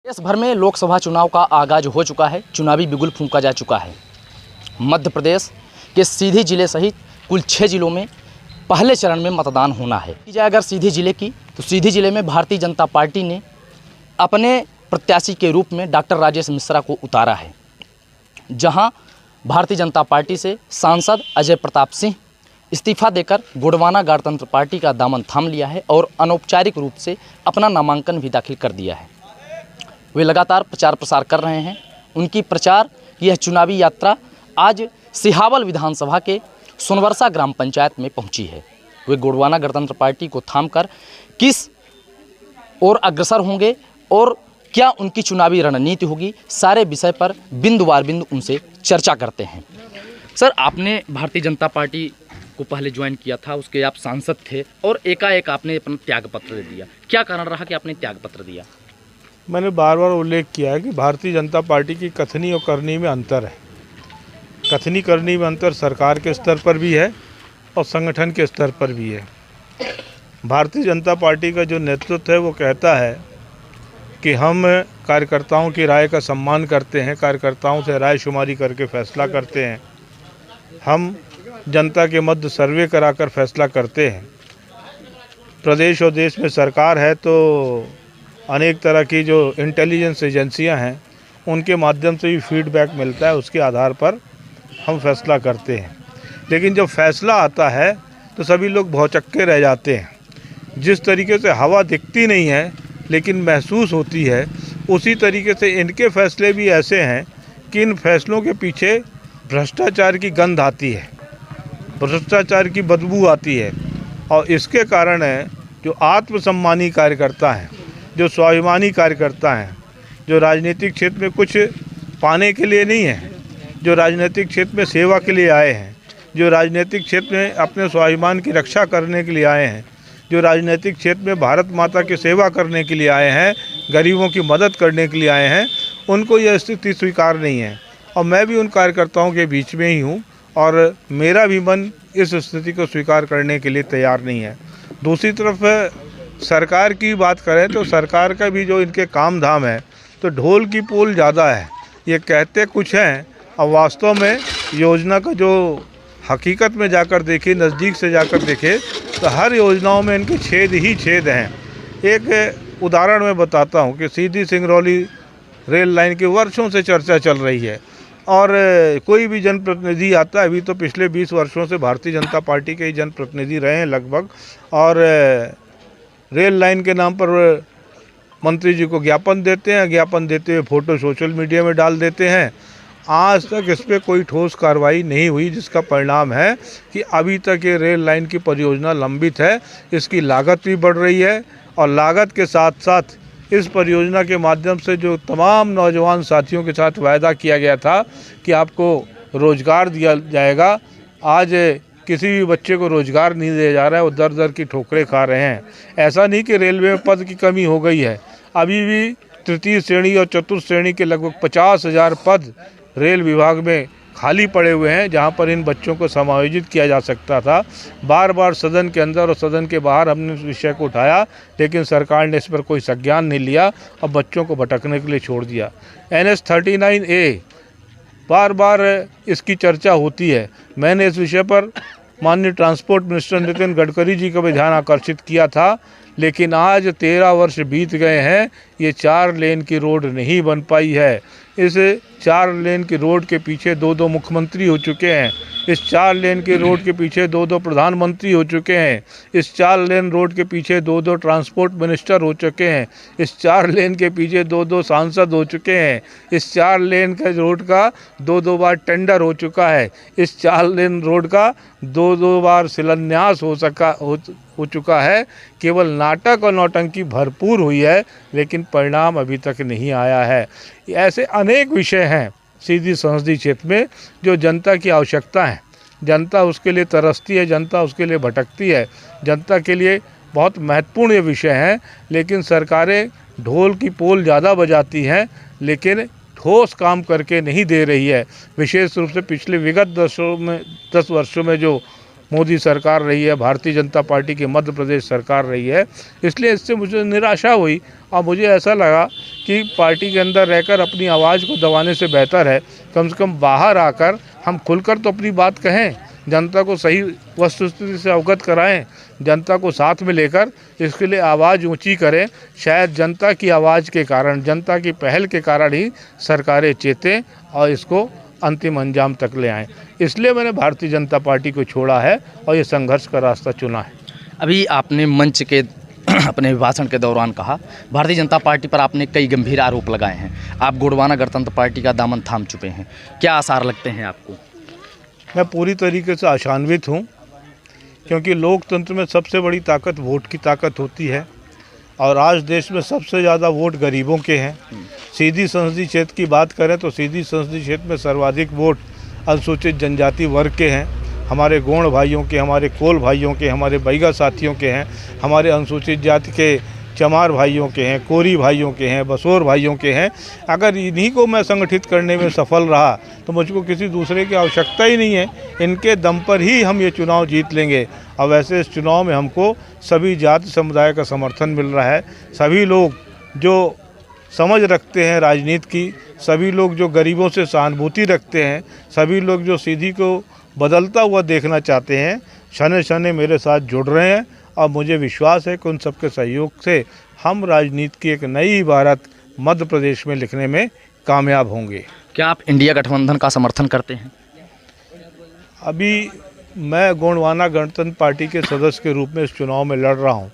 देश भर में लोकसभा चुनाव का आगाज हो चुका है। चुनावी बिगुल फूंका जा चुका है। मध्य प्रदेश के सीधी जिले सहित कुल 6 जिलों में पहले चरण में मतदान होना है। अगर सीधी जिले की तो सीधी जिले में भारतीय जनता पार्टी ने अपने प्रत्याशी के रूप में डॉक्टर राजेश मिश्रा को उतारा है, जहां भारतीय जनता पार्टी से सांसद अजय प्रताप सिंह इस्तीफा देकर गोंडवाना गणतंत्र पार्टी का दामन थाम लिया है और अनौपचारिक रूप से अपना नामांकन भी दाखिल कर दिया है। वे लगातार प्रचार प्रसार कर रहे हैं। उनकी प्रचार यह चुनावी यात्रा आज सिहावल विधानसभा के सोनवर्षा ग्राम पंचायत में पहुंची है। वे गोंडवाना गणतंत्र पार्टी को थामकर किस ओर अग्रसर होंगे और क्या उनकी चुनावी रणनीति होगी, सारे विषय पर बिंदुवार बिंदु उनसे चर्चा करते हैं। सर, आपने भारतीय जनता पार्टी को पहले ज्वाइन किया था, उसके आप सांसद थे और एकाएक आपने अपना त्यागपत्र दे दिया। क्या कारण रहा कि आपने त्यागपत्र दिया? मैंने बार बार उल्लेख किया है कि भारतीय जनता पार्टी की कथनी और करनी में अंतर है। कथनी करनी में अंतर सरकार के स्तर पर भी है और संगठन के स्तर पर भी है। भारतीय जनता पार्टी का जो नेतृत्व है वो कहता है कि हम कार्यकर्ताओं की राय का सम्मान करते हैं, कार्यकर्ताओं से राय शुमारी करके फैसला करते हैं, हम जनता के मध्य सर्वे कराकर फैसला करते हैं। प्रदेश और देश में सरकार है तो अनेक तरह की जो इंटेलिजेंस एजेंसियां हैं उनके माध्यम से भी फीडबैक मिलता है, उसके आधार पर हम फैसला करते हैं। लेकिन जब फैसला आता है तो सभी लोग भौचक्के रह जाते हैं। जिस तरीके से हवा दिखती नहीं है लेकिन महसूस होती है, उसी तरीके से इनके फैसले भी ऐसे हैं कि इन फैसलों के पीछे भ्रष्टाचार की गंध आती है, भ्रष्टाचार की बदबू आती है। और इसके कारण है जो आत्मसम्मानी कार्यकर्ता हैं, जो स्वाभिमानी कार्यकर्ता हैं, जो राजनीतिक क्षेत्र में कुछ पाने के लिए नहीं है, जो राजनीतिक क्षेत्र में सेवा के लिए आए हैं, जो राजनीतिक क्षेत्र में अपने स्वाभिमान की रक्षा करने के लिए आए हैं, जो राजनीतिक क्षेत्र में भारत माता की सेवा करने के लिए आए हैं, गरीबों की मदद करने के लिए आए हैं, उनको यह स्थिति स्वीकार नहीं है। और मैं भी उन कार्यकर्ताओं के बीच में ही हूँ और मेरा भी मन इस स्थिति को स्वीकार करने के लिए तैयार नहीं है। दूसरी तरफ सरकार की बात करें तो सरकार का भी जो इनके काम धाम है तो ढोल की पोल ज़्यादा है। ये कहते कुछ हैं और वास्तव में योजना का जो हकीकत में जाकर देखें, नज़दीक से जाकर देखें तो हर योजनाओं में इनके छेद ही छेद हैं। एक उदाहरण मैं बताता हूँ कि सीधी सिंगरौली रेल लाइन की वर्षों से चर्चा चल रही है और कोई भी जनप्रतिनिधि आता है, अभी तो पिछले 20 वर्षों से भारतीय जनता पार्टी के ही जनप्रतिनिधि रहे हैं लगभग, और रेल लाइन के नाम पर मंत्री जी को ज्ञापन देते हैं, ज्ञापन देते हुए फ़ोटो सोशल मीडिया में डाल देते हैं। आज तक इस पर कोई ठोस कार्रवाई नहीं हुई, जिसका परिणाम है कि अभी तक ये रेल लाइन की परियोजना लंबित है। इसकी लागत भी बढ़ रही है और लागत के साथ साथ इस परियोजना के माध्यम से जो तमाम नौजवान साथियों के साथ वायदा किया गया था कि आपको रोज़गार दिया जाएगा, आज किसी भी बच्चे को रोज़गार नहीं दिया जा रहा है, वो दर दर की ठोकरें खा रहे हैं। ऐसा नहीं कि रेलवे में पद की कमी हो गई है, अभी भी तृतीय श्रेणी और चतुर्थ श्रेणी के लगभग 50,000 पद रेल विभाग में खाली पड़े हुए हैं, जहां पर इन बच्चों को समायोजित किया जा सकता था। बार बार सदन के अंदर और सदन के बाहर हमने इस विषय को उठाया, लेकिन सरकार ने इस पर कोई संज्ञान नहीं लिया और बच्चों को भटकने के लिए छोड़ दिया। NH 39A बार बार इसकी चर्चा होती है। मैंने इस विषय पर माननीय ट्रांसपोर्ट मिनिस्टर नितिन गडकरी जी का भी ध्यान आकर्षित किया था, लेकिन आज 13 वर्ष बीत गए हैं, ये 4 लेन की रोड नहीं बन पाई है। इस 4 लेन की रोड के पीछे 2 मुख्यमंत्री हो चुके हैं। इस 4 लेन के रोड के पीछे 2 प्रधानमंत्री हो चुके हैं। इस 4 लेन रोड के पीछे 2 ट्रांसपोर्ट मिनिस्टर हो चुके हैं। इस 4 लेन के पीछे 2 सांसद हो चुके हैं। इस 4 लेन के रोड का 2 बार टेंडर हो चुका है। इस 4 लेन रोड का 2 बार शिलान्यास हो चुका है। केवल नाटक और नौटंकी भरपूर हुई है, लेकिन परिणाम अभी तक नहीं आया है। ऐसे अनेक विषय हैं सीधी संसदीय क्षेत्र में जो जनता की आवश्यकता है, जनता उसके लिए तरसती है, जनता उसके लिए भटकती है, जनता के लिए बहुत महत्वपूर्ण ये विषय हैं। लेकिन सरकारें ढोल की पोल ज़्यादा बजाती हैं, लेकिन ठोस काम करके नहीं दे रही है। विशेष रूप से पिछले विगत 10 वर्षों में जो मोदी सरकार रही है, भारतीय जनता पार्टी की मध्य प्रदेश सरकार रही है, इसलिए इससे मुझे निराशा हुई और मुझे ऐसा लगा कि पार्टी के अंदर रहकर अपनी आवाज़ को दबाने से बेहतर है कम से कम बाहर आकर हम खुलकर तो अपनी बात कहें, जनता को सही वस्तुस्थिति से अवगत कराएं, जनता को साथ में लेकर इसके लिए आवाज़ ऊंची करें। शायद जनता की आवाज़ के कारण, जनता की पहल के कारण ही सरकारें चेतें और इसको अंतिम अंजाम तक ले आएं। इसलिए मैंने भारतीय जनता पार्टी को छोड़ा है और ये संघर्ष का रास्ता चुना है। अभी आपने मंच के अपने भाषण के दौरान कहा भारतीय जनता पार्टी पर आपने कई गंभीर आरोप लगाए हैं, आप गोंडवाना गणतंत्र पार्टी का दामन थाम चुके हैं, क्या आसार लगते हैं आपको? मैं पूरी तरीके से आशान्वित हूँ, क्योंकि लोकतंत्र में सबसे बड़ी ताकत वोट की ताकत होती है और आज देश में सबसे ज़्यादा वोट गरीबों के हैं। सीधी संसदीय क्षेत्र की बात करें तो सीधी संसदीय क्षेत्र में सर्वाधिक वोट अनुसूचित जनजाति वर्ग के हैं, हमारे गोंड भाइयों के, हमारे कोल भाइयों के, हमारे बैगा साथियों के हैं, हमारे अनुसूचित जाति के चमार भाइयों के हैं, कोरी भाइयों के हैं, बसोर भाइयों के हैं। अगर इन्हीं को मैं संगठित करने में सफल रहा तो मुझको किसी दूसरे की आवश्यकता ही नहीं है, इनके दम पर ही हम ये चुनाव जीत लेंगे। और वैसे इस चुनाव में हमको सभी जाति समुदाय का समर्थन मिल रहा है, सभी लोग जो समझ रखते हैं राजनीति की, सभी लोग जो गरीबों से सहानुभूति रखते हैं, सभी लोग जो सीधी को बदलता हुआ देखना चाहते हैं, क्षण क्षण मेरे साथ जुड़ रहे हैं और मुझे विश्वास है कि उन सबके सहयोग से हम राजनीति की एक नई इबारत मध्य प्रदेश में लिखने में कामयाब होंगे। क्या आप इंडिया गठबंधन का समर्थन करते हैं? अभी मैं गोंडवाना गणतंत्र पार्टी के सदस्य के रूप में इस चुनाव में लड़ रहा हूँ।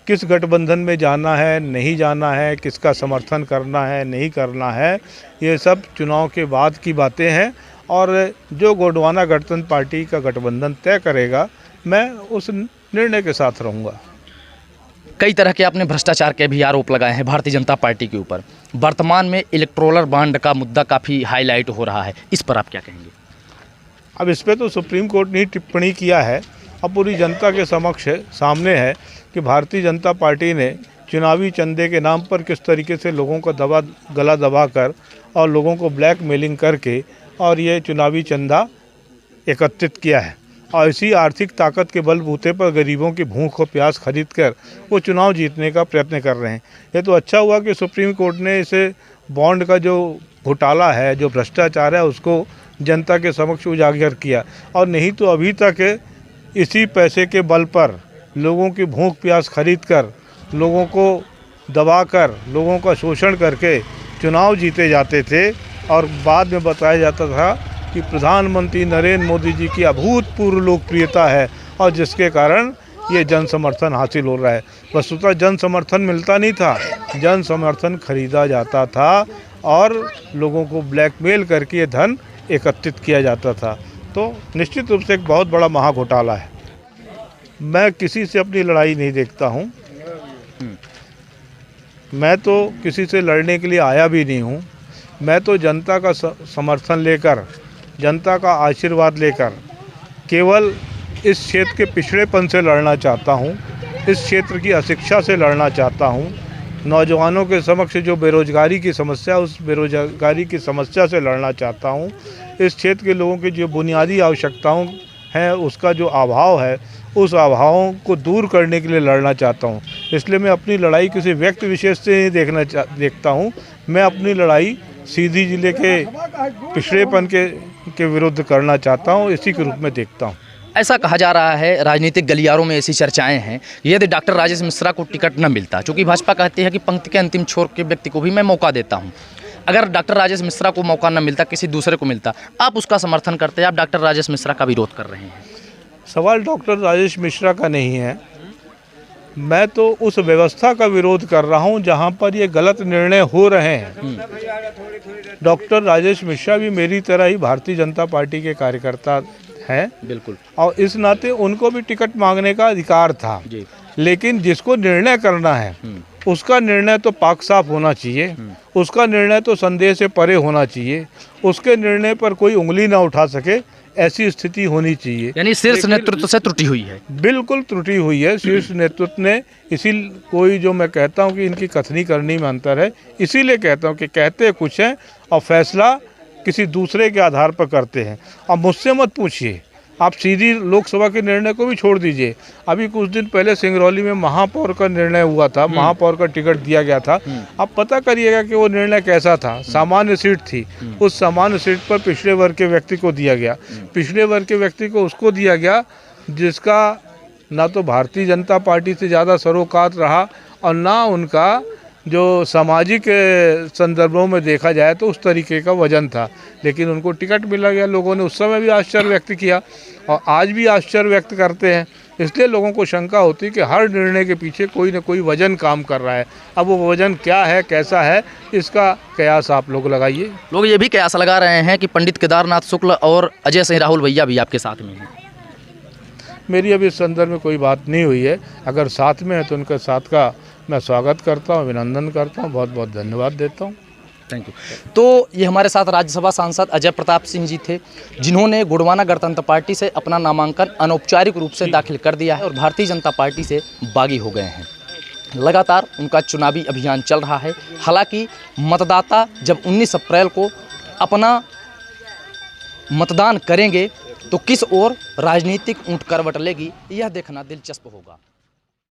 किस गठबंधन में जाना है, नहीं जाना है, किसका समर्थन करना है, नहीं करना है, ये सब चुनाव के बाद की बातें हैं और जो गोंडवाना गणतंत्र पार्टी का गठबंधन तय करेगा मैं उस निर्णय के साथ रहूँगा। कई तरह के आपने भ्रष्टाचार के भी आरोप लगाए हैं भारतीय जनता पार्टी के ऊपर। वर्तमान में इलेक्टोरल बॉन्ड का मुद्दा काफ़ी हाईलाइट हो रहा है, इस पर आप क्या कहेंगे? अब इस पर तो सुप्रीम कोर्ट ने टिप्पणी किया है, अब पूरी जनता के समक्ष सामने है कि भारतीय जनता पार्टी ने चुनावी चंदे के नाम पर किस तरीके से लोगों का गला दबाकर और लोगों को ब्लैकमेलिंग करके और ये चुनावी चंदा एकत्रित किया है और इसी आर्थिक ताकत के बलबूते पर गरीबों की भूख और प्यास खरीद कर वो चुनाव जीतने का प्रयत्न कर रहे हैं। ये तो अच्छा हुआ कि सुप्रीम कोर्ट ने इसे बॉन्ड का जो घोटाला है, जो भ्रष्टाचार है, उसको जनता के समक्ष उजागर किया और नहीं तो अभी तक इसी पैसे के बल पर लोगों की भूख प्यास खरीद कर, लोगों को दबाकर, लोगों का शोषण करके चुनाव जीते जाते थे और बाद में बताया जाता था कि प्रधानमंत्री नरेंद्र मोदी जी की अभूतपूर्व लोकप्रियता है और जिसके कारण ये जन समर्थन हासिल हो रहा है। वस्तुतः जन समर्थन मिलता नहीं था, जन समर्थन खरीदा जाता था और लोगों को ब्लैकमेल करके ये धन एकत्रित किया जाता था। तो निश्चित रूप से एक बहुत बड़ा महाघोटाला है। मैं किसी से अपनी लड़ाई नहीं देखता हूँ, मैं तो किसी से लड़ने के लिए आया भी नहीं हूँ। मैं तो जनता का समर्थन लेकर, जनता का आशीर्वाद लेकर केवल इस क्षेत्र के पिछड़ेपन से लड़ना चाहता हूँ, इस क्षेत्र की अशिक्षा से लड़ना चाहता हूँ, नौजवानों के समक्ष जो बेरोजगारी की समस्या, उस बेरोजगारी की समस्या से लड़ना चाहता हूँ, इस क्षेत्र के लोगों की जो बुनियादी आवश्यकताओं हैं उसका जो अभाव है, उस अभावों को दूर करने के लिए लड़ना चाहता हूँ। इसलिए मैं अपनी लड़ाई किसी व्यक्ति विशेष से नहीं देखता हूँ, मैं अपनी लड़ाई सीधी जिले के पिछड़ेपन के विरुद्ध करना चाहता हूँ, इसी के रूप में देखता हूँ। ऐसा कहा जा रहा है, राजनीतिक गलियारों में ऐसी चर्चाएं हैं, यदि डॉक्टर राजेश मिश्रा को टिकट न मिलता, चूँकि भाजपा कहती है कि पंक्ति के अंतिम छोर के व्यक्ति को भी मैं मौका देता हूं, अगर डॉक्टर राजेश मिश्रा को मौका न मिलता, किसी दूसरे को मिलता, आप उसका समर्थन करते हैं? आप डॉक्टर राजेश मिश्रा का विरोध कर रहे हैं। सवाल डॉक्टर राजेश मिश्रा का नहीं है, मैं तो उस व्यवस्था का विरोध कर रहा हूं जहां पर ये गलत निर्णय हो रहे हैं। डॉक्टर राजेश मिश्रा भी मेरी तरह ही भारतीय जनता पार्टी के कार्यकर्ता हैं, बिल्कुल, और इस नाते उनको भी टिकट मांगने का अधिकार था जी। लेकिन जिसको निर्णय करना है उसका निर्णय तो पाक साफ होना चाहिए, उसका निर्णय तो संदेह से परे होना चाहिए, उसके निर्णय पर कोई उंगली ना उठा सके, ऐसी स्थिति होनी चाहिए। यानी शीर्ष नेतृत्व से त्रुटि हुई है। बिल्कुल त्रुटि हुई है शीर्ष नेतृत्व ने। इसी कोई जो मैं कहता हूं कि इनकी कथनी करनी में अंतर है, इसीलिए कहता हूं कि कहते कुछ हैं और फैसला किसी दूसरे के आधार पर करते हैं। अब मुझसे मत पूछिए, आप सीधी लोकसभा के निर्णय को भी छोड़ दीजिए, अभी कुछ दिन पहले सिंगरौली में महापौर का निर्णय हुआ था, महापौर का टिकट दिया गया था। आप पता करिएगा कि वो निर्णय कैसा था। सामान्य सीट थी, उस सामान्य सीट पर पिछड़े वर्ग के व्यक्ति को दिया गया। पिछड़े वर्ग के व्यक्ति को उसको दिया गया जिसका ना तो भारतीय जनता पार्टी से ज़्यादा सरोकार रहा और ना उनका जो सामाजिक संदर्भों में देखा जाए तो उस तरीके का वजन था, लेकिन उनको टिकट मिला गया। लोगों ने उस समय भी आश्चर्य व्यक्त किया और आज भी आश्चर्य व्यक्त करते हैं। इसलिए लोगों को शंका होती है कि हर निर्णय के पीछे कोई न कोई वजन काम कर रहा है। अब वो वजन क्या है, कैसा है, इसका कयास आप लोग लगाइए। लोग ये भी कयास लगा रहे हैं कि पंडित केदारनाथ शुक्ल और अजय सिंह राहुल भैया भी आपके साथ में हैं। मेरी अभी इस संदर्भ में कोई बात नहीं हुई है। अगर साथ में है तो उनके साथ का मैं स्वागत करता हूँ, अभिनंदन करता हूँ, बहुत बहुत धन्यवाद देता हूँ। Thank you. तो ये हमारे साथ राज्यसभा सांसद अजय प्रताप सिंह जी थे, जिन्होंने गोंडवाना गणतंत्र पार्टी से अपना नामांकन अनौपचारिक रूप से दाखिल कर दिया है और भारतीय जनता पार्टी से बागी हो गए हैं। लगातार उनका चुनावी अभियान चल रहा है। हालांकि मतदाता जब 19 अप्रैल को अपना मतदान करेंगे तो किस ओर राजनीतिक ऊंट करवट लेगी, यह देखना दिलचस्प होगा।